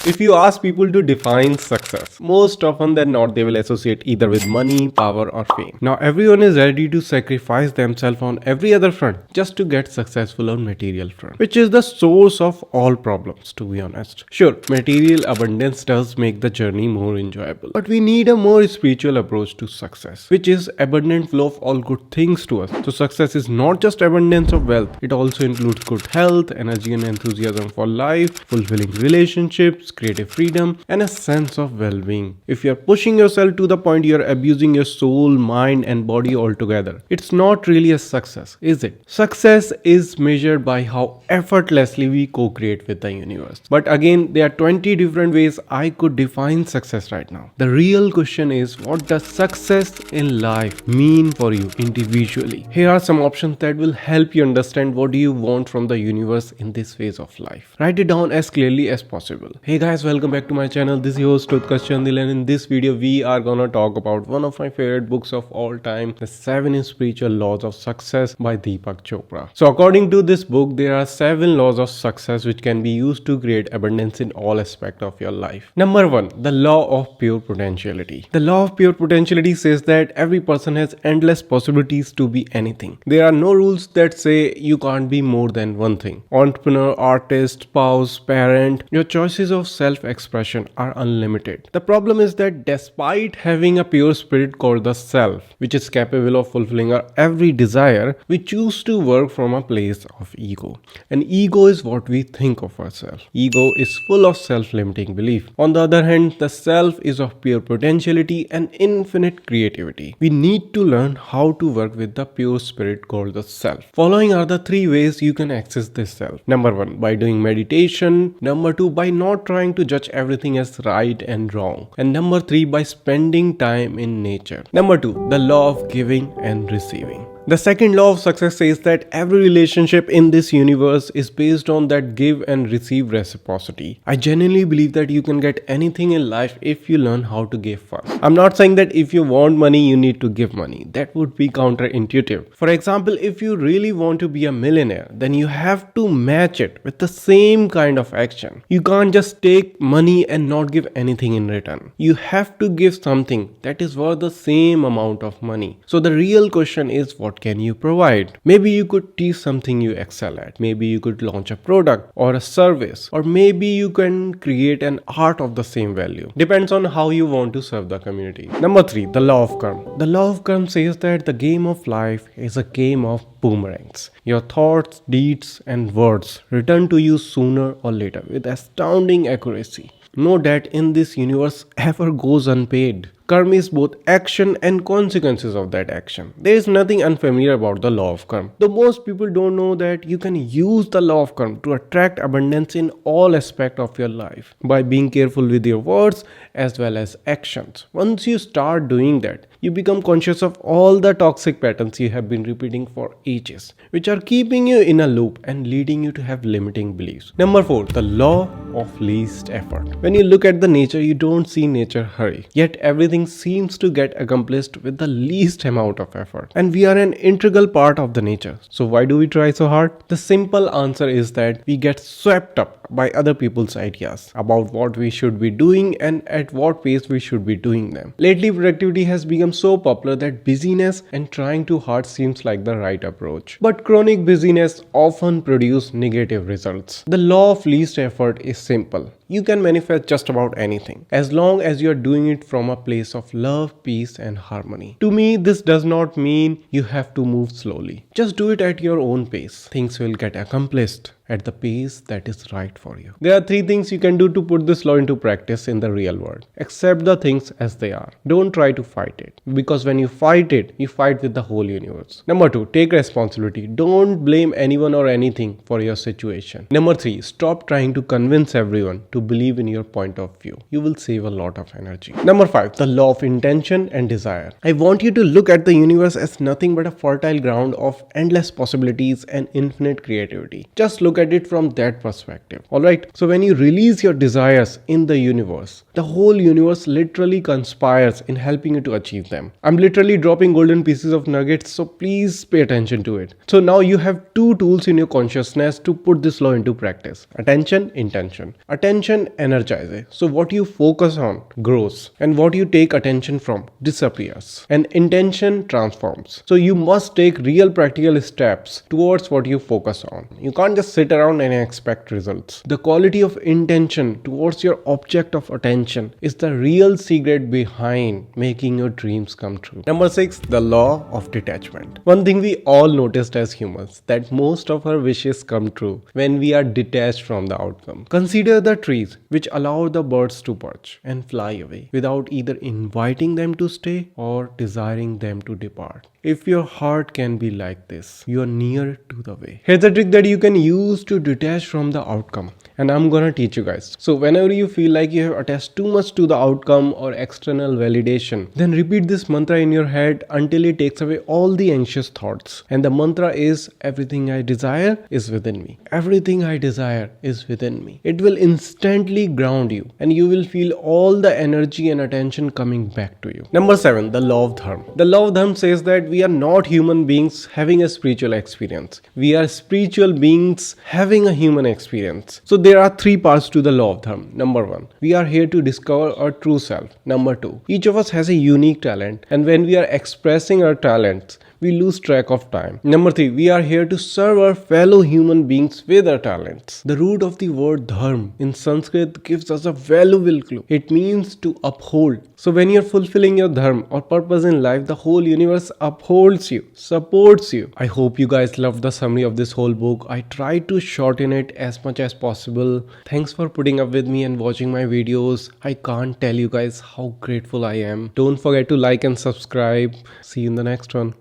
If you ask people to define success, most often than not they will associate either with money, power or fame. Now everyone is ready to sacrifice themselves on every other front just to get successful on material front, which is the source of all problems, to be honest. Sure, material abundance does make the journey more enjoyable, but we need a more spiritual approach to success, which is abundant flow of all good things to us. So success is not just abundance of wealth, it also includes good health, energy and enthusiasm for life, fulfilling relationships, creative freedom, and a sense of well-being. If you're pushing yourself to the point you're abusing your soul, mind, and body altogether, it's not really a success, is it? Success is measured by how effortlessly we co-create with the universe. But again, there are 20 different ways I could define success right now. The real question is, what does success in life mean for you individually? Here are some options that will help you understand what do you want from the universe in this phase of life. Write it down as clearly as possible. Hey guys, welcome back to my channel. This is your host Utkarsh Chandil, and in this video we are gonna talk about one of my favorite books of all time, The 7 Spiritual Laws of Success by Deepak Chopra. So according to this book, there are 7 laws of success which can be used to create abundance in all aspects of your life. Number 1, the law of pure potentiality. The law of pure potentiality says that every person has endless possibilities to be anything. There are no rules that say you can't be more than one thing. Entrepreneur, artist, spouse, parent, your choices of self-expression are unlimited. The problem is that despite having a pure spirit called the self, which is capable of fulfilling our every desire, we choose to work from a place of ego. And ego is what we think of ourselves. Ego is full of self-limiting belief. On the other hand, the self is of pure potentiality and infinite creativity. We need to learn how to work with the pure spirit called the self. Following are the 3 ways you can access this self. Number 1, by doing meditation. Number 2, by not trying to judge everything as right and wrong. And number 3, by spending time in nature. Number 2, the law of giving and receiving. The second law of success says that every relationship in this universe is based on that give and receive reciprocity. I genuinely believe that you can get anything in life if you learn how to give first. I'm not saying that if you want money, you need to give money. That would be counterintuitive. For example, if you really want to be a millionaire, then you have to match it with the same kind of action. You can't just take money and not give anything in return. You have to give something that is worth the same amount of money. So the real question is, what can you provide? Maybe you could teach something you excel at. Maybe you could launch a product or a service, or maybe you can create an art of the same value. Depends on how you want to serve the community. Number 3, the law of karma. The law of karma says that the game of life is a game of boomerangs. Your thoughts, deeds and words return to you sooner or later with astounding accuracy. No debt in this universe ever goes unpaid. Karma is both action and consequences of that action. There is nothing unfamiliar about the law of karma. Though most people don't know that you can use the law of karma to attract abundance in all aspects of your life by being careful with your words as well as actions. Once you start doing that, you become conscious of all the toxic patterns you have been repeating for ages, which are keeping you in a loop and leading you to have limiting beliefs. Number 4, the law of least effort. When you look at the nature, you don't see nature hurry. Yet everything seems to get accomplished with the least amount of effort. And we are an integral part of the nature. So why do we try so hard? The simple answer is that we get swept up by other people's ideas about what we should be doing and at what pace we should be doing them. Lately, productivity has become so popular that busyness and trying too hard seems like the right approach. But chronic busyness often produces negative results. The law of least effort is simple. You can manifest just about anything as long as you are doing it from a place of love, peace and harmony. To me, this does not mean you have to move slowly. Just do it at your own pace. Things will get accomplished at the pace that is right for you. There are 3 things you can do to put this law into practice in the real world. Accept the things as they are. Don't try to fight it, because when you fight it, you fight with the whole universe. Number 2, take responsibility. Don't blame anyone or anything for your situation. Number 3, stop trying to convince everyone to believe in your point of view. You will save a lot of energy. Number 5, the law of intention and desire. I want you to look at the universe as nothing but a fertile ground of endless possibilities and infinite creativity. Just look at it from that perspective. Alright, so when you release your desires in the universe, the whole universe literally conspires in helping you to achieve them. I'm literally dropping golden pieces of nuggets, so please pay attention to it. So now you have two tools in your consciousness to put this law into practice: attention, intention. Attention energizes, so what you focus on grows, and what you take attention from disappears, and intention transforms. So you must take real practical steps towards what you focus on. You can't just sit around and expect results. The quality of intention towards your object of attention is the real secret behind making your dreams come true. Number 6, the law of detachment. One thing we all noticed as humans, that most of our wishes come true when we are detached from the outcome. Consider the trees which allow the birds to perch and fly away without either inviting them to stay or desiring them to depart. If your heart can be like this, you are near to the way. Here's a trick that you can use to detach from the outcome, and I'm gonna teach you guys. So whenever you feel like you have attached too much to the outcome or external validation, then repeat this mantra in your head until it takes away all the anxious thoughts. And the mantra is, everything I desire is within me. Everything I desire is within me. It will instantly ground you, and you will feel all the energy and attention coming back to you. Number 7, the law of dharma. The law of dharma says that we are not human beings having a spiritual experience. We are spiritual beings having a human experience. So there are 3 parts to the law of dharma. Number 1, we are here to discover our true self. Number 2, each of us has a unique talent, and when we are expressing our talents, we lose track of time. Number 3, we are here to serve our fellow human beings with our talents. The root of the word dharma in Sanskrit gives us a valuable clue. It means to uphold. So when you're fulfilling your dharma or purpose in life, the whole universe upholds you, supports you. I hope you guys loved the summary of this whole book. I tried to shorten it as much as possible. Thanks for putting up with me and watching my videos. I can't tell you guys how grateful I am. Don't forget to like and subscribe. See you in the next one.